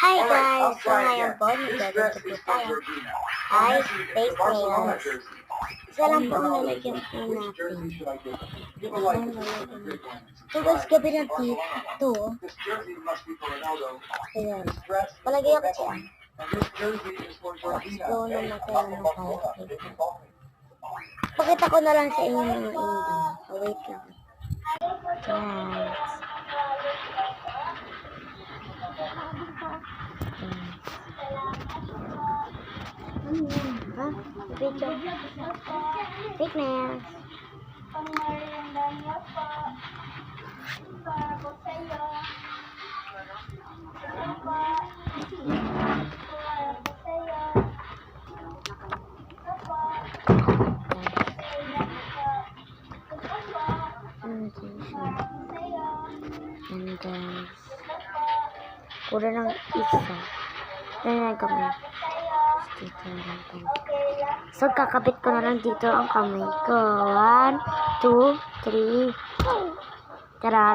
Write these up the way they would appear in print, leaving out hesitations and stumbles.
Hi guys! So ngayon po, nagdadito po tayo ay fake nails. Isa lang po ang lalagyan po natin. So guys, gabi na dito. Ayan. Palagay ako siya. Go na natin ng fake. Pakita ko na lang sa inyo mga hindi. So wait lang. Guys. Ha? Video. Fake nails. And guys, pura ng isa. Ganyan kami. So, kakabit ko na lang dito ang kamay ko. 1, 2, 3. Tara.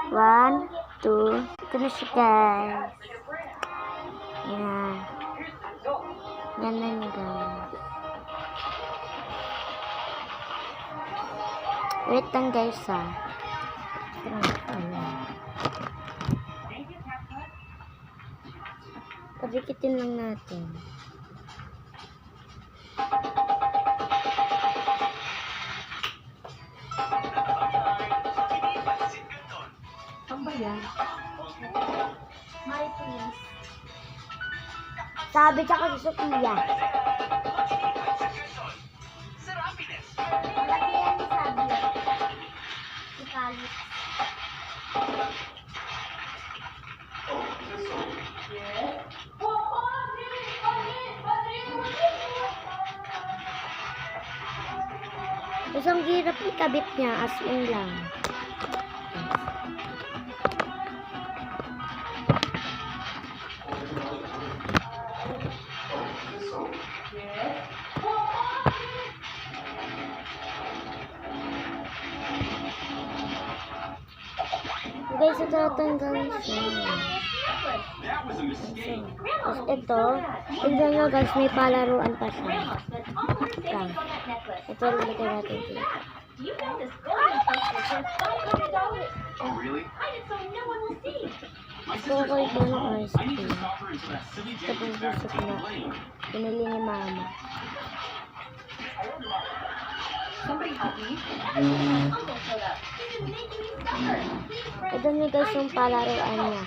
1, 2. Ito na siya, guys. Yan. Yan na niya, guys. Wait lang, guys, ha. Padikitin lang natin. Saan ba yan? Marites. Sabi siya kasi Sophia. Malaki yan ni Sabi. Si Kalit. Tapos ang hirap ikabit niya, as in lang. Guys, ito natanggal siya. Tapos ito, tignan nyo guys, may palaruan pa siya. Ito, lagay natin dito. Gusto ko ito ng ice cream. Ito po gusto ko na. Pinili ni mama. Ito nyo guys yung palaruan niya.